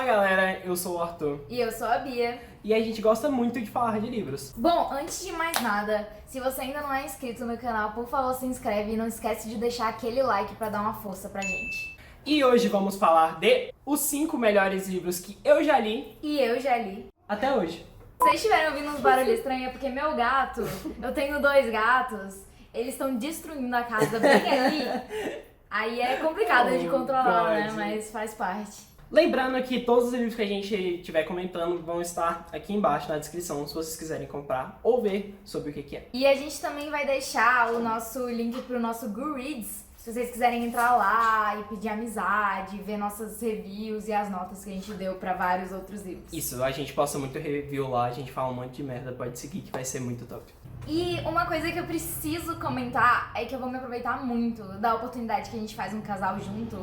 galera, eu sou o Arthur E eu sou a Bia. e a gente gosta muito de falar de livros. Bom, antes de mais nada, se você ainda não é inscrito no canal, por favor se inscreve e não esquece de deixar aquele like pra dar uma força pra gente. E hoje vamos falar de os 5 melhores livros que eu já li E eu já li. até hoje. Se vocês estiverem ouvindo uns barulhos estranhos é porque meu gato, eu tenho 2 gatos, eles estão destruindo a casa bem ali. Aí é complicado de controlar, né? Mas faz parte. Lembrando que todos os livros que a gente estiver comentando vão estar aqui embaixo na descrição, se vocês quiserem comprar ou ver sobre o que é. E a gente também vai deixar o nosso link pro nosso Goodreads, se vocês quiserem entrar lá e pedir amizade, ver nossas reviews e as notas que a gente deu pra vários outros livros. Isso, a gente posta muito review lá, a gente fala um monte de merda, pode seguir que vai ser muito top. E uma coisa que eu preciso comentar é que eu vou me aproveitar muito da oportunidade que a gente faz um casal junto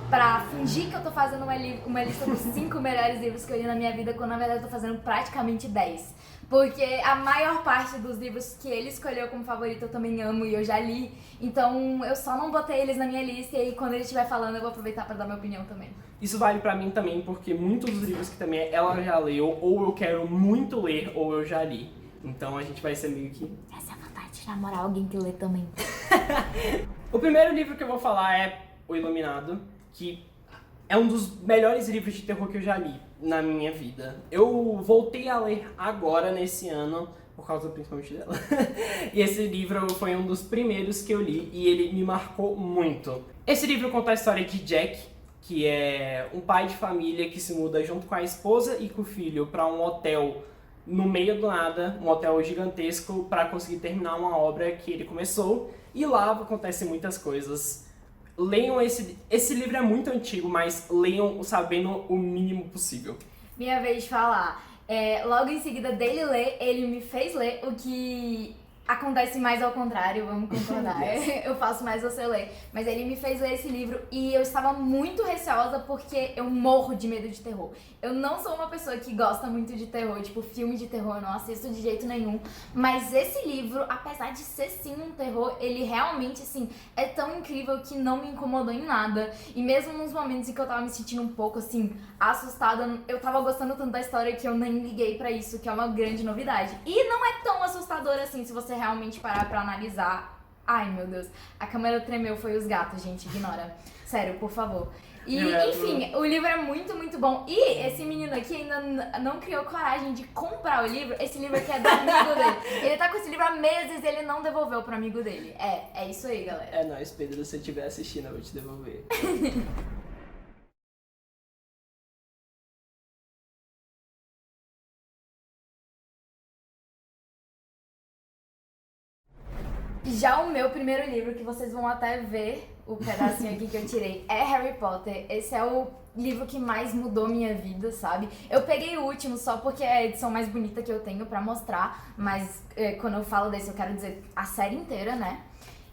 pra fingir que eu tô fazendo uma lista dos 5 melhores livros que eu li na minha vida, quando na verdade eu tô fazendo praticamente 10. Porque a maior parte dos livros que ele escolheu como favorito eu também amo e eu já li. Então eu só não botei eles na minha lista e aí quando ele estiver falando eu vou aproveitar pra dar minha opinião também. Isso vale pra mim também, porque muitos dos livros que também ela já leu, ou eu quero muito ler, ou eu já li. Então a gente vai ser meio que... Essa é a vontade de namorar alguém que lê também. O primeiro livro que eu vou falar é O Iluminado, que é um dos melhores livros de terror que eu já li na minha vida. Eu voltei a ler agora, nesse ano, por causa principalmente dela. E esse livro foi um dos primeiros que eu li e ele me marcou muito. Esse livro conta a história de Jack, que é um pai de família que se muda junto com a esposa e com o filho para um hotel no meio do nada, um hotel gigantesco, para conseguir terminar uma obra que ele começou. E lá acontecem muitas coisas. Leiam esse livro é muito antigo, mas leiam sabendo o mínimo possível. Minha vez de falar. Logo em seguida dele ler, ele me fez ler o que acontece mais ao contrário, vamos concordar. Eu faço mais você ler. Mas ele me fez ler esse livro e eu estava muito receosa porque eu morro de medo de terror. Eu não sou uma pessoa que gosta muito de terror, tipo filme de terror, eu não assisto de jeito nenhum. Mas esse livro, apesar de ser sim um terror, ele realmente assim é tão incrível que não me incomodou em nada. E mesmo nos momentos em que eu tava me sentindo um pouco assim assustada, eu tava gostando tanto da história que eu nem liguei pra isso, que é uma grande novidade. E não é tão assustador assim se você realmente parar pra analisar. Ai meu Deus, a câmera tremeu, foi os gatos, gente, ignora. Sério, por favor. E, enfim, o livro é muito, muito bom. E esse menino aqui ainda não criou coragem de comprar o livro. Esse livro aqui é do amigo dele. Ele tá com esse livro há meses e ele não devolveu pro amigo dele. É isso aí, galera. É nóis, Pedro, se você estiver assistindo, eu vou te devolver. Já o meu primeiro livro, que vocês vão até ver o pedacinho aqui que eu tirei, é Harry Potter. Esse é o livro que mais mudou minha vida, sabe? Eu peguei o último só porque é a edição mais bonita que eu tenho pra mostrar, mas quando eu falo desse eu quero dizer a série inteira, né?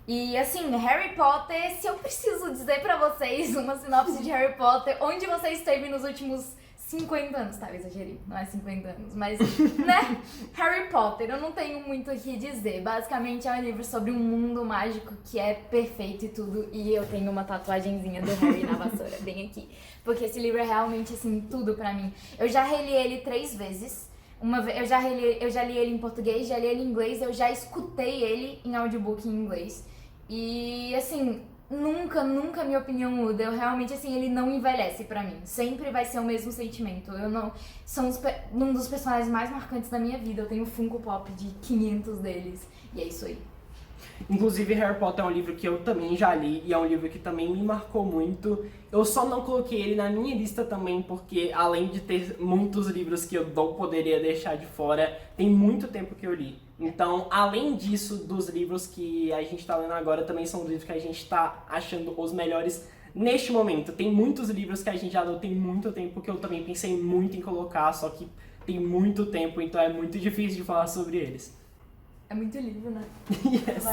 E assim, Harry Potter, se eu preciso dizer pra vocês uma sinopse de Harry Potter, onde você esteve nos últimos 50 anos, tá, eu exagerei, não é 50 anos, mas, né, Harry Potter, eu não tenho muito o que dizer, basicamente é um livro sobre um mundo mágico que é perfeito e tudo, e eu tenho uma tatuagenzinha do Harry na vassoura, bem aqui, porque esse livro é realmente, assim, tudo pra mim. Eu já reli ele 3 vezes, eu já li ele em português, já li ele em inglês, eu já escutei ele em audiobook em inglês, e, assim... Nunca minha opinião muda. Eu realmente, assim, ele não envelhece pra mim. Sempre vai ser o mesmo sentimento. Eu não... São um dos personagens mais marcantes da minha vida. Eu tenho Funko Pop de 500 deles. E é isso aí. Inclusive, Harry Potter é um livro que eu também já li e é um livro que também me marcou muito. Eu só não coloquei ele na minha lista também porque, além de ter muitos livros que eu não poderia deixar de fora, tem muito tempo que eu li. Então, além disso, dos livros que a gente tá lendo agora, também são livros que a gente tá achando os melhores neste momento. Tem muitos livros que a gente já leu tem muito tempo que eu também pensei muito em colocar, só que tem muito tempo, então é muito difícil de falar sobre eles. É muito livro, né? Yes.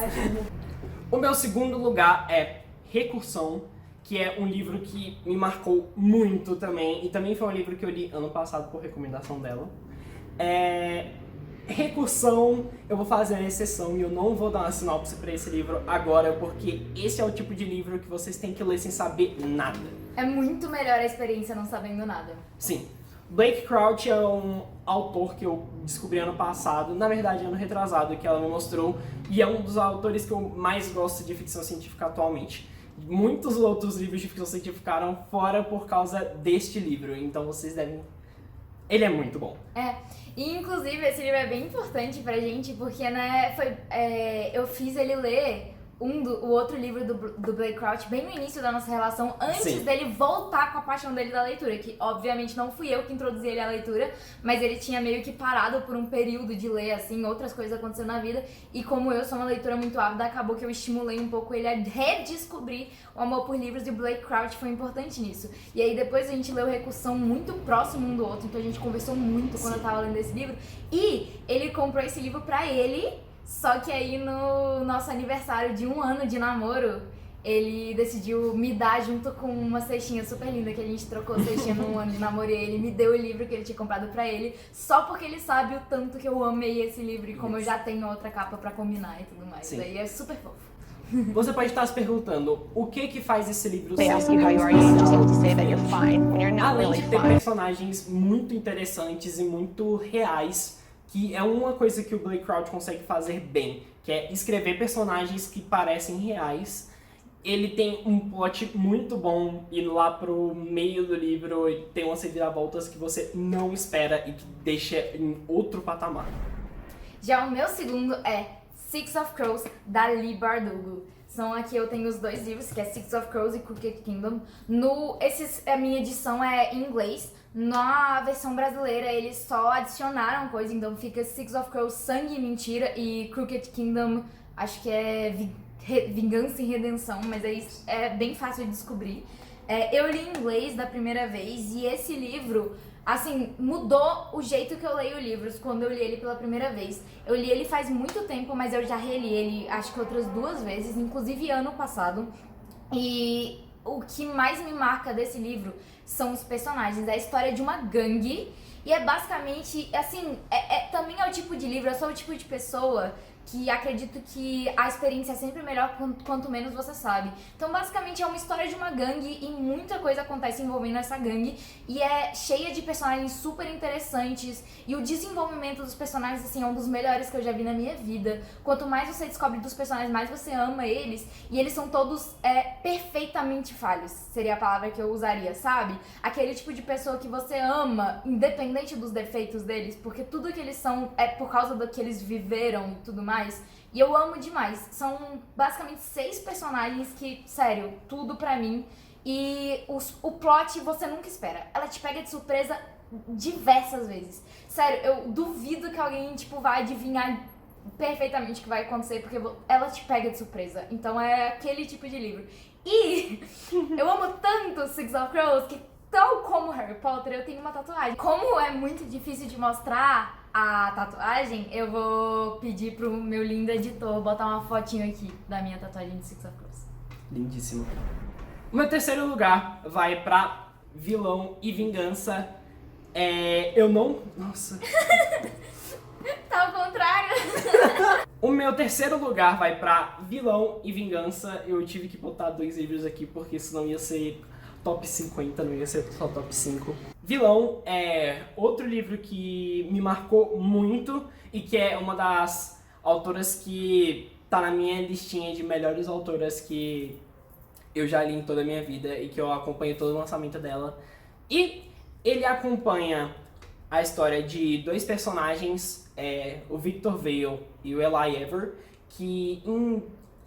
O meu segundo lugar é Recursão, que é um livro que me marcou muito também, e também foi um livro que eu li ano passado por recomendação dela. Recursão, eu vou fazer uma exceção e eu não vou dar uma sinopse pra esse livro agora, porque esse é o tipo de livro que vocês têm que ler sem saber nada. É muito melhor a experiência não sabendo nada. Sim. Blake Crouch é um autor que eu descobri ano passado, na verdade ano retrasado, que ela me mostrou, e é um dos autores que eu mais gosto de ficção científica atualmente. Muitos outros livros de ficção científica ficaram fora por causa deste livro, então vocês devem... Ele é muito bom. E inclusive esse livro é bem importante pra gente, porque né, eu fiz ele ler o outro livro do Blake Crouch bem no início da nossa relação, antes dele voltar com a paixão dele da leitura, que obviamente não fui eu que introduzi ele à leitura, mas ele tinha meio que parado por um período de ler, assim, outras coisas acontecendo na vida, e como eu sou uma leitora muito ávida, acabou que eu estimulei um pouco ele a redescobrir o amor por livros, e o Blake Crouch foi importante nisso. E aí depois a gente leu Recursão muito próximo um do outro, então a gente conversou muito quando eu tava lendo esse livro, e ele comprou esse livro pra ele. Só que aí no nosso aniversário de 1 ano de namoro, ele decidiu me dar junto com uma cestinha super linda, que a gente trocou cestinha no 1 ano de namoro, e ele me deu o livro que ele tinha comprado pra ele, só porque ele sabe o tanto que eu amei esse livro e como eu já tenho outra capa pra combinar e tudo mais. Aí é super fofo. Você pode estar se perguntando, o que faz esse livro ser além de ter personagens muito interessantes e muito reais, que é uma coisa que o Blake Crouch consegue fazer bem, que é escrever personagens que parecem reais. Ele tem um plot muito bom, indo lá pro meio do livro e tem umas reviravoltas que você não espera e que deixa em outro patamar. Já o meu segundo é Six of Crows, da Leigh Bardugo. Aqui eu tenho os 2 livros, que é Six of Crows e Crooked Kingdom. A minha edição é em inglês. Na versão brasileira eles só adicionaram coisa, então fica Six of Crows, Sangue e Mentira, e Crooked Kingdom, acho que é Vingança e Redenção, mas aí é bem fácil de descobrir. Eu li em inglês da primeira vez, e esse livro, assim, mudou o jeito que eu leio livros quando eu li ele pela primeira vez. Eu li ele faz muito tempo, mas eu já reli ele acho que outras 2 vezes, inclusive ano passado. E o que mais me marca desse livro são os personagens. É a história de uma gangue, e é basicamente, assim, também é o tipo de livro, eu sou o tipo de pessoa que acredito que a experiência é sempre melhor quanto menos você sabe. Então, basicamente, é uma história de uma gangue e muita coisa acontece envolvendo essa gangue, e é cheia de personagens super interessantes, e o desenvolvimento dos personagens, assim, é um dos melhores que eu já vi na minha vida. Quanto mais você descobre dos personagens, mais você ama eles, e eles são todos perfeitamente falhos, seria a palavra que eu usaria, sabe? Aquele tipo de pessoa que você ama, independente dos defeitos deles, porque tudo que eles são é por causa do que eles viveram e tudo mais. E eu amo demais. São basicamente 6 personagens que, sério, tudo pra mim. E o plot você nunca espera. Ela te pega de surpresa diversas vezes. Sério, eu duvido que alguém, vai adivinhar perfeitamente o que vai acontecer, porque ela te pega de surpresa. Então é aquele tipo de livro. E eu amo tanto Six of Crows que, tal como Harry Potter, eu tenho uma tatuagem. Como é muito difícil de mostrar a tatuagem, eu vou pedir pro meu lindo editor botar uma fotinho aqui da minha tatuagem de Six of Crows. Lindíssimo. O meu terceiro lugar vai pra Vilão e Vingança. Nossa. Tá ao contrário. O meu terceiro lugar vai pra Vilão e Vingança. Eu tive que botar 2 livros aqui, porque senão ia ser top 50, não ia ser só top 5. Vilão é outro livro que me marcou muito e que é uma das autoras que tá na minha listinha de melhores autoras que eu já li em toda a minha vida e que eu acompanho todo o lançamento dela. E ele acompanha a história de 2 personagens, o Victor Vale e o Eli Ever, que em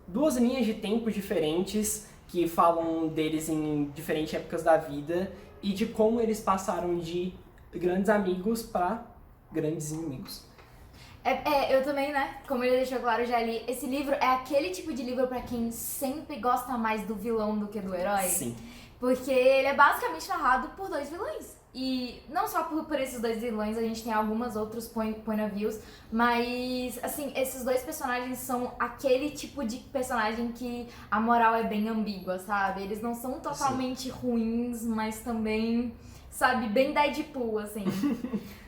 2 linhas de tempo diferentes, que falam deles em diferentes épocas da vida e de como eles passaram de grandes amigos para grandes inimigos. Eu também, né? Como ele deixou claro, eu já li. Esse livro é aquele tipo de livro pra quem sempre gosta mais do vilão do que do herói. Sim. Porque ele é basicamente narrado por 2 vilões. E não só por esses 2 vilões, a gente tem algumas outros point of views, mas, assim, esses 2 personagens são aquele tipo de personagem que a moral é bem ambígua, sabe? Eles não são totalmente ruins, mas também, sabe, bem Deadpool, assim.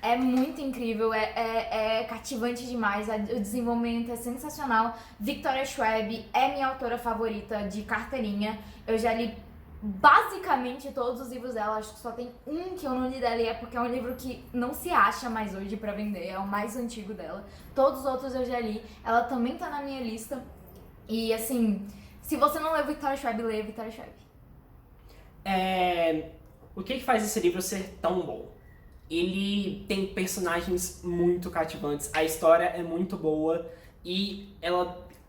É muito incrível, é cativante demais, o desenvolvimento é sensacional. Victoria Schwab é minha autora favorita de carteirinha. Eu já li basicamente todos os livros dela, acho que só tem um que eu não li dela e é porque é um livro que não se acha mais hoje pra vender, é o mais antigo dela. Todos os outros eu já li, ela também tá na minha lista. E assim, se você não leu Victoria Schwab, leia Victoria Schwab. O que faz esse livro ser tão bom? Ele tem personagens muito cativantes, a história é muito boa e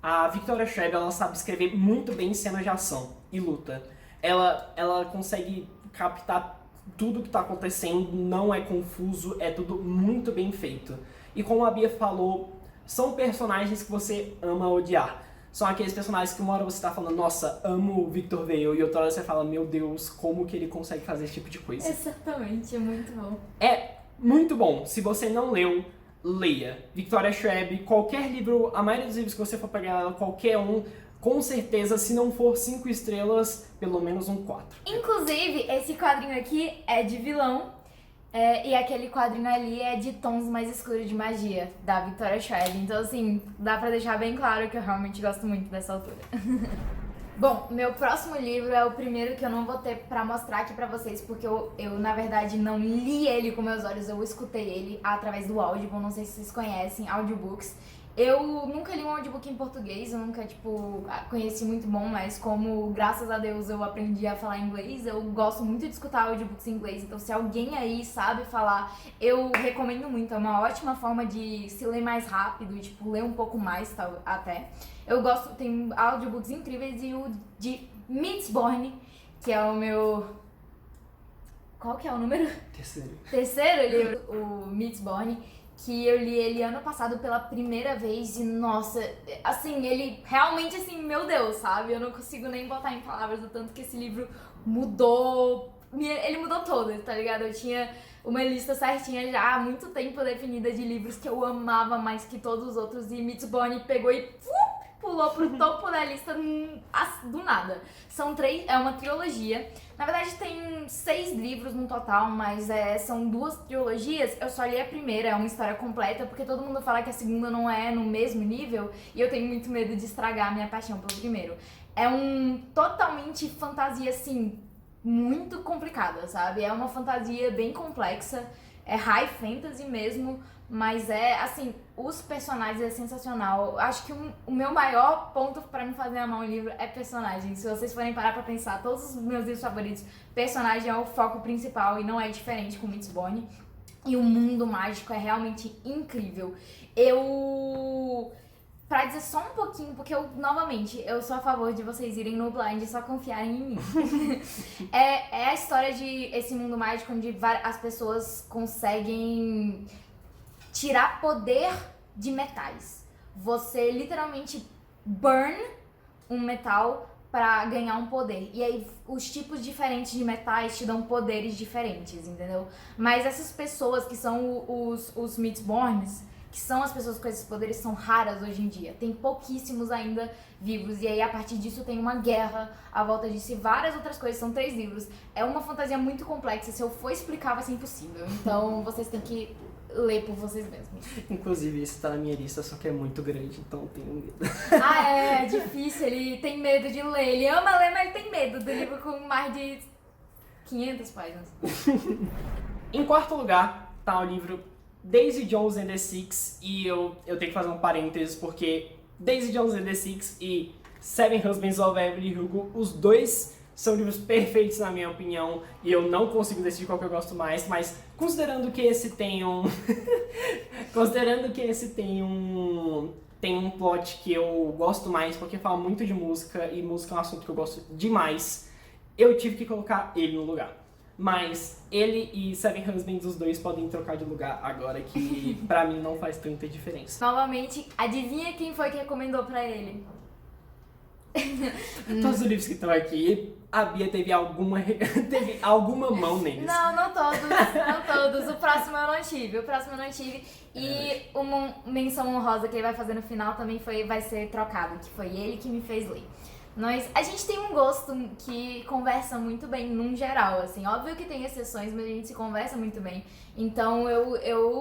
a Victoria Schwab, ela sabe escrever muito bem cenas de ação e luta. Ela consegue captar tudo que tá acontecendo, não é confuso, é tudo muito bem feito. E como a Bia falou, são personagens que você ama odiar. São aqueles personagens que uma hora você tá falando, nossa, amo o Victor Vale, e outra hora você fala, meu Deus, como que ele consegue fazer esse tipo de coisa. Exatamente, é muito bom. É muito bom. Se você não leu, leia. Victoria Schwab, qualquer livro, a maioria dos livros que você for pegar, qualquer um, com certeza, se não for 5 estrelas, pelo menos um 4. Inclusive, esse quadrinho aqui é de vilão. E aquele quadrinho ali é de tons mais escuros de magia, da Victoria Schwab. Então, assim, dá pra deixar bem claro que eu realmente gosto muito dessa autora. Bom, meu próximo livro é o primeiro que eu não vou ter pra mostrar aqui pra vocês, porque eu na verdade, não li ele com meus olhos, eu escutei ele através do Audible, não sei se vocês conhecem, audiobooks. Eu nunca li um audiobook em português, eu nunca, conheci muito bom, mas como, graças a Deus, eu aprendi a falar inglês, eu gosto muito de escutar audiobooks em inglês, então se alguém aí sabe falar, eu recomendo muito, é uma ótima forma de se ler mais rápido e, ler um pouco mais, até. Eu gosto, tem audiobooks incríveis e o de Mistborn, que é o meu... Qual que é o número? Terceiro livro, o Mistborn, que eu li ele ano passado pela primeira vez e, nossa, assim, ele realmente, assim, meu Deus, sabe? Eu não consigo nem botar em palavras o tanto que esse livro mudou, ele mudou todo, tá ligado? Eu tinha uma lista certinha já há muito tempo definida de livros que eu amava mais que todos os outros e Mistborn pegou e pulou pro topo da lista do nada. É uma trilogia. Na verdade tem 6 livros no total, mas são 2 trilogias. Eu só li a primeira, é uma história completa, porque todo mundo fala que a segunda não é no mesmo nível, e eu tenho muito medo de estragar a minha paixão pelo primeiro. É totalmente fantasia, assim, muito complicada, sabe? É uma fantasia bem complexa, é high fantasy mesmo, mas assim, os personagens é sensacional. Acho que o meu maior ponto pra me fazer amar um livro é personagem. Se vocês forem parar pra pensar, todos os meus livros favoritos, personagem é o foco principal e não é diferente com Mistborn. E o mundo mágico é realmente incrível. Pra dizer só um pouquinho, porque novamente, eu sou a favor de vocês irem no blind e só confiarem em mim. É a história de esse mundo mágico onde as pessoas conseguem tirar poder de metais. Você literalmente burn um metal pra ganhar um poder. E aí os tipos diferentes de metais te dão poderes diferentes, entendeu? Mas essas pessoas que são os Mistborns, que são as pessoas com esses poderes, são raras hoje em dia. Tem pouquíssimos ainda vivos. E aí, a partir disso, tem uma guerra à volta disso e várias outras coisas. São 3 livros. É uma fantasia muito complexa. Se eu for explicar, vai ser impossível. Então, vocês têm que ler por vocês mesmos. Inclusive, esse tá na minha lista, só que é muito grande, então eu tenho medo. É difícil. Ele tem medo de ler. Ele ama ler, mas ele tem medo do livro com mais de 500 páginas. Em quarto lugar, tá o livro Daisy Jones and the Six, e eu tenho que fazer um parênteses porque Daisy Jones and the Six e Seven Husbands of Evelyn Hugo, os dois são livros perfeitos na minha opinião, e eu não consigo decidir qual que eu gosto mais, mas considerando que esse tem um plot que eu gosto mais, porque fala muito de música, e música é um assunto que eu gosto demais, eu tive que colocar ele no lugar. Mas ele e Seven Husbands, os dois podem trocar de lugar agora, que pra mim não faz tanta diferença. Novamente, adivinha quem foi que recomendou pra ele? Todos os livros que estão aqui, a Bia teve alguma mão neles. Não todos. O próximo eu não tive. E uma menção honrosa que ele vai fazer no final também vai ser trocado, que foi ele que me fez ler. A gente tem um gosto que conversa muito bem, num geral, assim. Óbvio que tem exceções, mas a gente se conversa muito bem. Então,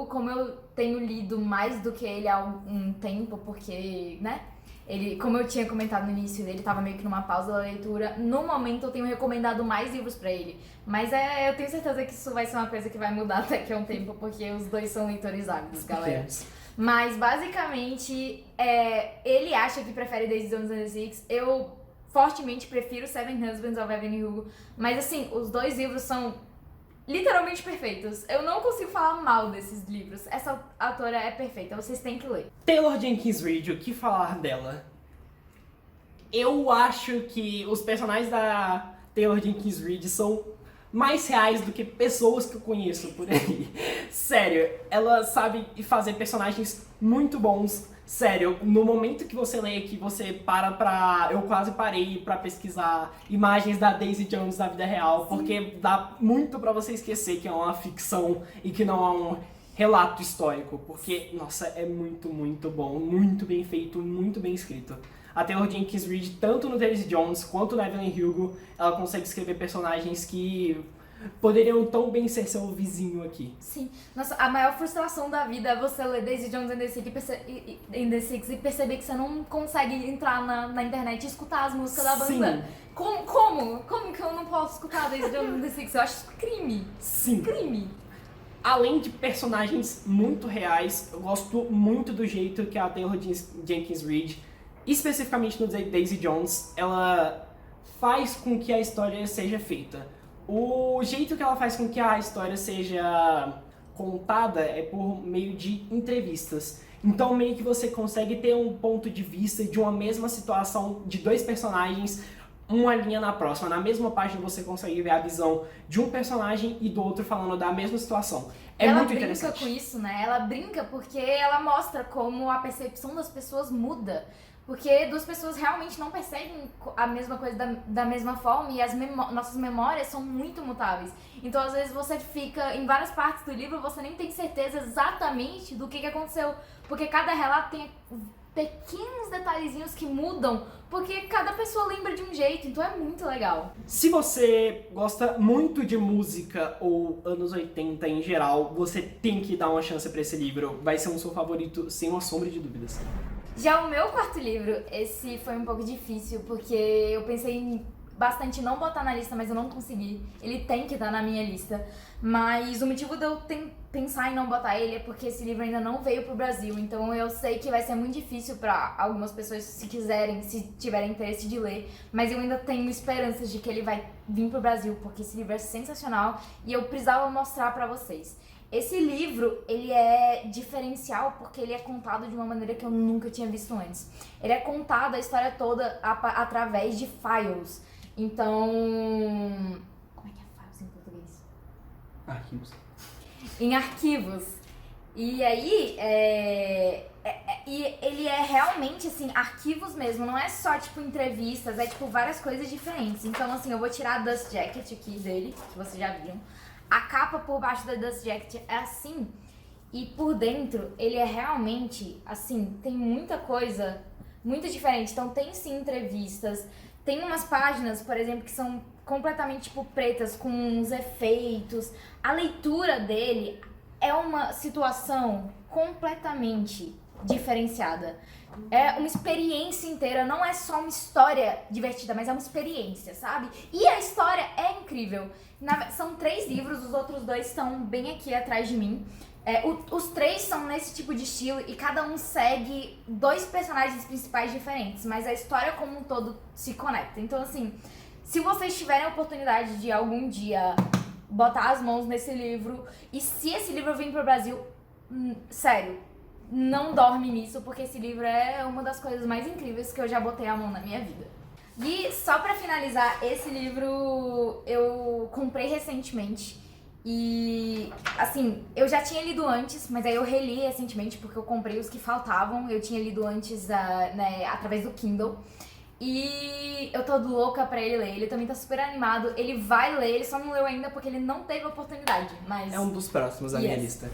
como eu tenho lido mais do que ele há um tempo, porque, né? Ele, como eu tinha comentado no início, ele tava meio que numa pausa da leitura. No momento eu tenho recomendado mais livros pra ele. Mas eu tenho certeza que isso vai ser uma coisa que vai mudar daqui a um tempo, porque os dois são leitores ávidos, galera. Mas basicamente, ele acha que prefere Daisy Jones and the Six. Eu fortemente prefiro Seven Husbands of Evelyn Hugo. Mas assim, os dois livros são literalmente perfeitos. Eu não consigo falar mal desses livros. Essa autora é perfeita, vocês têm que ler. Taylor Jenkins Reid, o que falar dela? Eu acho que os personagens da Taylor Jenkins Reid são mais reais do que pessoas que eu conheço por aí. Sério, ela sabe fazer personagens muito bons. Sério, no momento que você lê aqui, você para pra... Eu quase parei pra pesquisar imagens da Daisy Jones na vida real, porque dá muito pra você esquecer que é uma ficção e que não é um relato histórico, porque, nossa, é muito, muito bom, muito bem feito, muito bem escrito. A Taylor Jenkins Reid, tanto no Daisy Jones quanto no Evelyn Hugo, ela consegue escrever personagens que poderiam tão bem ser seu vizinho aqui. Sim. Nossa, a maior frustração da vida é você ler Daisy Jones and the Six e perceber que você não consegue entrar na internet e escutar as músicas da banda. Como? Como que eu não posso escutar Daisy Jones and the Six? Eu acho isso crime. Sim. Crime. Além de personagens muito reais, eu gosto muito do jeito que a Taylor Jenkins Reid, especificamente no Daisy Jones, ela faz com que a história seja feita. O jeito que ela faz com que a história seja contada é por meio de entrevistas. Então meio que você consegue ter um ponto de vista de uma mesma situação de dois personagens, uma linha na próxima. Na mesma página você consegue ver a visão de um personagem e do outro falando da mesma situação. É muito interessante. Ela brinca com isso, né? Ela brinca porque ela mostra como a percepção das pessoas muda. Porque duas pessoas realmente não percebem a mesma coisa da mesma forma e as nossas memórias são muito mutáveis. Então, às vezes, você fica em várias partes do livro, você nem tem certeza exatamente do que aconteceu. Porque cada relato tem pequenos detalhezinhos que mudam, porque cada pessoa lembra de um jeito, então é muito legal. Se você gosta muito de música ou anos 80 em geral, você tem que dar uma chance pra esse livro. Vai ser um seu favorito, sem uma sombra de dúvidas. Já o meu quarto livro, esse foi um pouco difícil, porque eu pensei bastante em não botar na lista, mas eu não consegui. Ele tem que estar na minha lista. Mas o motivo de eu pensar em não botar ele é porque esse livro ainda não veio pro Brasil. Então eu sei que vai ser muito difícil para algumas pessoas, se tiverem interesse de ler. Mas eu ainda tenho esperanças de que ele vai vir pro Brasil, porque esse livro é sensacional e eu precisava mostrar pra vocês. Esse livro, ele é diferencial porque ele é contado de uma maneira que eu nunca tinha visto antes. Ele é contado a história toda através de files. Então... Como é que é files em português? Arquivos. Em arquivos. E aí, e ele é realmente, assim, arquivos mesmo. Não é só, tipo, entrevistas, é, tipo, várias coisas diferentes. Então, assim, eu vou tirar a Dust Jacket aqui dele, que vocês já viram. A capa por baixo da Dust Jacket é assim, e por dentro ele é realmente, assim, tem muita coisa muito diferente. Então tem sim entrevistas, tem umas páginas, por exemplo, que são completamente, tipo, pretas, com uns efeitos. A leitura dele é uma situação completamente diferenciada. É uma experiência inteira, não é só uma história divertida, mas é uma experiência, sabe? E a história é incrível. São 3 livros, os outros 2 estão bem aqui atrás de mim. Os 3 são nesse tipo de estilo e cada um segue 2 personagens principais diferentes, mas a história como um todo se conecta. Então, assim, se vocês tiverem a oportunidade de algum dia botar as mãos nesse livro, e se esse livro vir pro Brasil, sério, não dorme nisso, porque esse livro é uma das coisas mais incríveis que eu já botei a mão na minha vida. E só pra finalizar, esse livro eu comprei recentemente. E, assim, eu já tinha lido antes, mas aí eu reli recentemente porque eu comprei os que faltavam. Eu tinha lido antes, né, através do Kindle. E eu tô louca pra ele ler. Ele também tá super animado. Ele vai ler, ele só não leu ainda porque ele não teve oportunidade. Mas é um dos próximos da minha lista.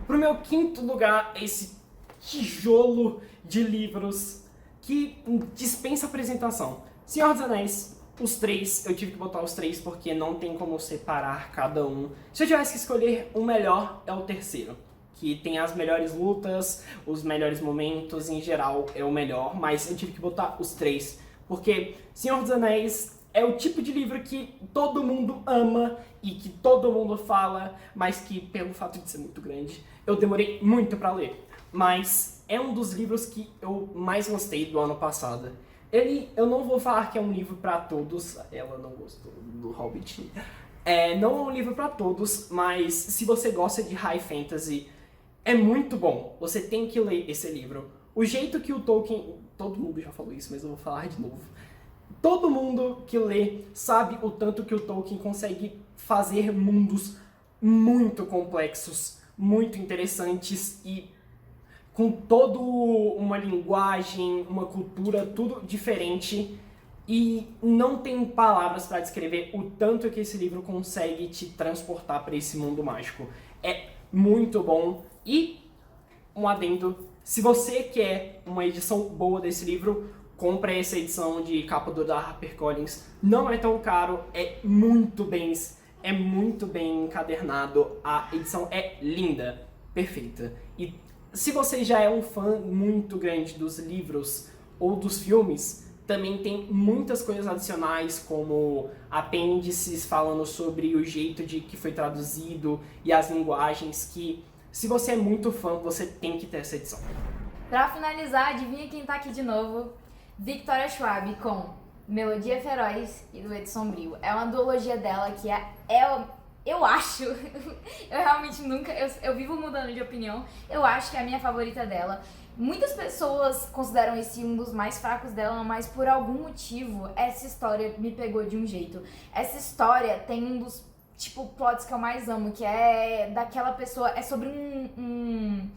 Pro meu quinto lugar, esse tijolo de livros que dispensa apresentação. Senhor dos Anéis, os 3, eu tive que botar os 3 porque não tem como separar cada um. Se eu tivesse que escolher um melhor, é o terceiro. que tem as melhores lutas, os melhores momentos, em geral é o melhor, mas eu tive que botar os 3, porque Senhor dos Anéis é o tipo de livro que todo mundo ama e que todo mundo fala, mas que pelo fato de ser muito grande, eu demorei muito pra ler. Mas é um dos livros que eu mais gostei do ano passado. Eu não vou falar que é um livro pra todos, ela não gostou do Hobbit. Não é um livro pra todos, mas se você gosta de high fantasy, é muito bom. Você tem que ler esse livro. O jeito que o Tolkien... Todo mundo já falou isso, mas eu vou falar de novo. Todo mundo que lê sabe o tanto que o Tolkien consegue fazer mundos muito complexos, muito interessantes e com toda uma linguagem, uma cultura, tudo diferente. E não tem palavras para descrever o tanto que esse livro consegue te transportar para esse mundo mágico. É muito bom. E um adendo, se você quer uma edição boa desse livro, compre essa edição de capa da HarperCollins. Não é tão caro, é muito bem encadernado. A edição é linda, perfeita. E se você já é um fã muito grande dos livros ou dos filmes, também tem muitas coisas adicionais, como apêndices falando sobre o jeito de que foi traduzido e as linguagens que, se você é muito fã, você tem que ter essa edição. Pra finalizar, adivinha quem tá aqui de novo? Victoria Schwab com Melodia Feroz e Dueto Sombrio. É uma duologia dela que eu acho, eu realmente nunca, eu vivo mudando de opinião, eu acho que é a minha favorita dela. Muitas pessoas consideram esse um dos mais fracos dela, mas por algum motivo essa história me pegou de um jeito. Essa história tem um dos, plots que eu mais amo, que é daquela pessoa, é sobre um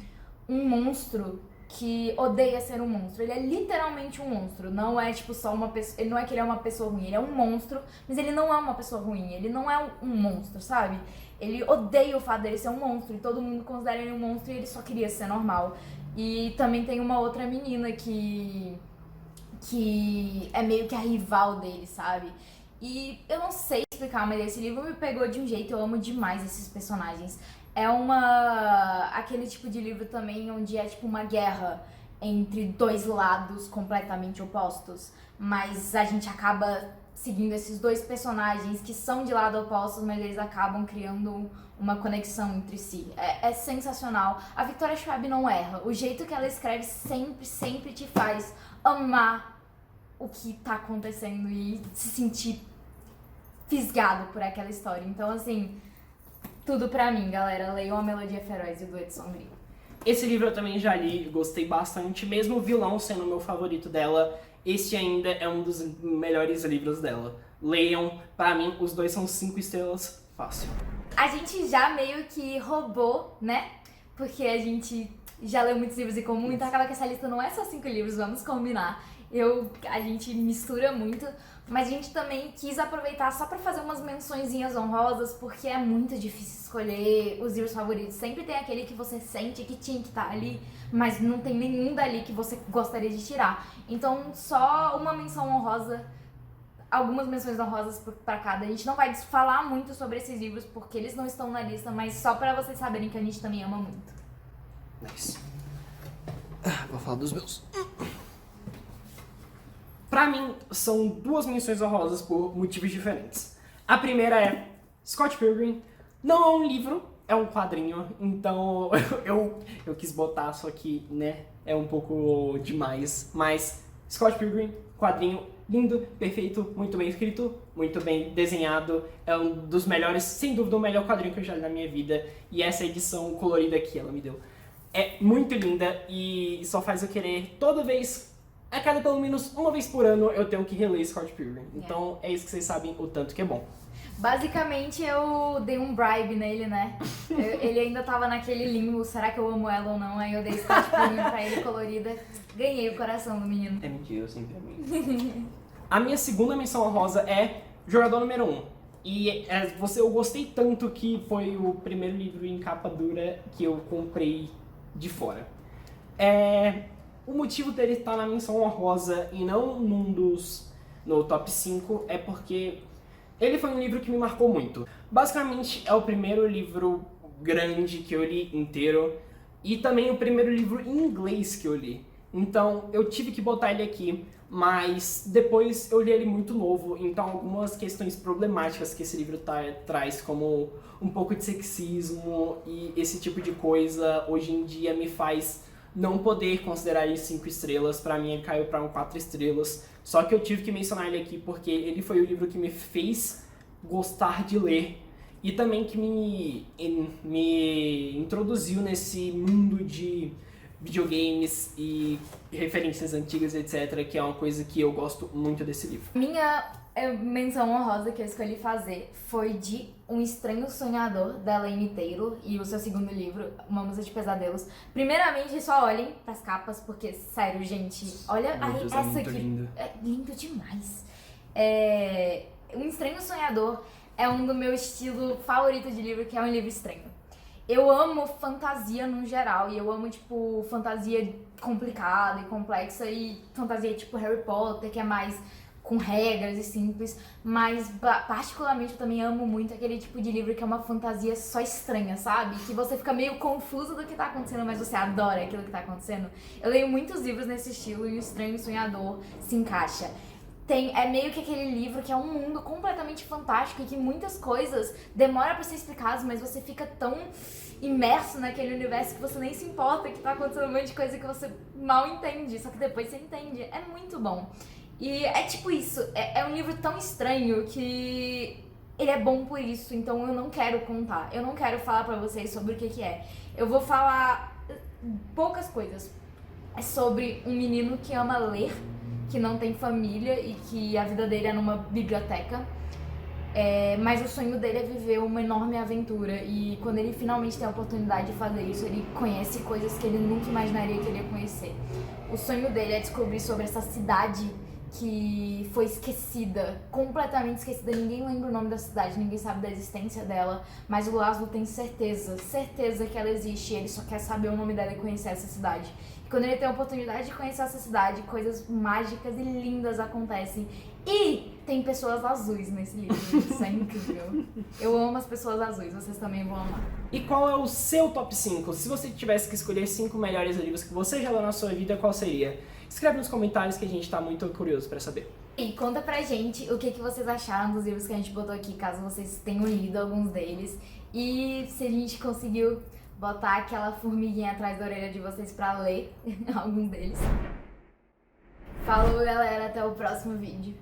monstro que odeia ser um monstro. Ele é literalmente um monstro, não é só uma pessoa, ele não é que ele é uma pessoa ruim, ele é um monstro, mas ele não é uma pessoa ruim, ele não é um monstro, sabe? Ele odeia o fato dele ser um monstro e todo mundo considera ele um monstro e ele só queria ser normal. E também tem uma outra menina que é meio que a rival dele, sabe? E eu não sei explicar, mas esse livro me pegou de um jeito, eu amo demais esses personagens. É aquele tipo de livro também onde é uma guerra entre dois lados completamente opostos, mas a gente acaba seguindo esses dois personagens que são de lado opostos, mas eles acabam criando uma conexão entre si. É sensacional. A Victoria Schwab não erra. O jeito que ela escreve sempre te faz amar o que tá acontecendo e se sentir fisgado por aquela história. Então, assim, tudo pra mim, galera. Leiam A Melodia Feroz e o Dueto Sombrio. Esse livro eu também já li, gostei bastante, mesmo o vilão sendo o meu favorito dela, este ainda é um dos melhores livros dela. Leiam, pra mim, os dois são 5 estrelas, fácil. A gente já meio que roubou, né? Porque a gente já leu muitos livros em comum, então acaba que essa lista não é só 5 livros, vamos combinar. A gente mistura muito, mas a gente também quis aproveitar só pra fazer umas mençõezinhas honrosas, porque é muito difícil escolher os livros favoritos. Sempre tem aquele que você sente que tinha que estar ali, mas não tem nenhum dali que você gostaria de tirar. Então, só uma menção honrosa, algumas menções honrosas pra cada. A gente não vai falar muito sobre esses livros, porque eles não estão na lista, mas só pra vocês saberem que a gente também ama muito. Nice. Vou falar dos meus. Pra mim, são 2 menções honrosas por motivos diferentes. A primeira é Scott Pilgrim. Não é um livro, é um quadrinho, então eu quis botar, só que, né, é um pouco demais. Mas Scott Pilgrim, quadrinho lindo, perfeito, muito bem escrito, muito bem desenhado. É um dos melhores, sem dúvida, o melhor quadrinho que eu já li na minha vida. E essa edição colorida que ela me deu é muito linda e só faz eu querer toda vez... A cada pelo menos uma vez por ano eu tenho que reler Scott Pilgrim. Então é isso que vocês sabem o tanto que é bom. Basicamente eu dei um bribe nele, né? Ele ainda tava naquele limbo, será que eu amo ela ou não? Aí eu dei Scott Pilgrim pra ele colorida, ganhei o coração do menino. É mentira, eu sempre amei. A minha segunda menção honrosa é Jogador Número 1. E eu gostei tanto que foi o primeiro livro em capa dura que eu comprei de fora. O motivo dele estar na menção honrosa e não no top 5 é porque ele foi um livro que me marcou muito. Basicamente, é o primeiro livro grande que eu li inteiro. e também o primeiro livro em inglês que eu li. Então eu tive que botar ele aqui, mas depois eu li ele muito novo, então algumas questões problemáticas que esse livro traz, como um pouco de sexismo e esse tipo de coisa, hoje em dia me faz não poder considerar ele 5 estrelas. Pra mim ele caiu pra um 4 estrelas, só que eu tive que mencionar ele aqui porque ele foi o livro que me fez gostar de ler e também que me introduziu nesse mundo de videogames e referências antigas, etc., que é uma coisa que eu gosto muito desse livro. Minha menção honrosa que eu escolhi fazer foi de Um Estranho Sonhador, da Laini Taylor, e o seu segundo livro, Uma Musa de Pesadelos. Primeiramente, só olhem pras capas, porque, sério, gente, olha Deus, essa muito aqui. lindo. É lindo demais. Um Estranho Sonhador é um do meu estilo favorito de livro, que é um livro estranho. Eu amo fantasia no geral, e eu amo, tipo, fantasia complicada e complexa, e fantasia tipo Harry Potter, que é mais com regras e simples, mas particularmente eu também amo muito aquele tipo de livro que é uma fantasia só estranha, sabe? Que você fica meio confuso do que tá acontecendo, mas você adora aquilo que tá acontecendo. Eu leio muitos livros nesse estilo e O Estranho Sonhador se encaixa. É meio que aquele livro que é um mundo completamente fantástico e que muitas coisas demoram pra ser explicadas, mas você fica tão imerso naquele universo que você nem se importa que tá acontecendo um monte de coisa que você mal entende, só que depois você entende. É muito bom. E é tipo isso, é um livro tão estranho que ele é bom por isso, então eu não quero contar, eu não quero falar pra vocês sobre o que é. Eu vou falar poucas coisas. É sobre um menino que ama ler, que não tem família e que a vida dele é numa biblioteca, mas o sonho dele é viver uma enorme aventura, e quando ele finalmente tem a oportunidade de fazer isso, ele conhece coisas que ele nunca imaginaria que ele ia conhecer. O sonho dele é descobrir sobre essa cidade que foi esquecida, completamente esquecida, ninguém lembra o nome da cidade, ninguém sabe da existência dela, mas o Laszlo tem certeza que ela existe, e ele só quer saber o nome dela e conhecer essa cidade. E quando ele tem a oportunidade de conhecer essa cidade, coisas mágicas e lindas acontecem. E tem pessoas azuis nesse livro, isso é incrível. Eu amo as pessoas azuis, vocês também vão amar. E qual é o seu top 5? Se você tivesse que escolher 5 melhores livros que você já leu na sua vida, qual seria? Escreve nos comentários que a gente tá muito curioso pra saber. E conta pra gente o que vocês acharam dos livros que a gente botou aqui, caso vocês tenham lido alguns deles. E se a gente conseguiu botar aquela formiguinha atrás da orelha de vocês pra ler alguns deles. Falou, galera, até o próximo vídeo.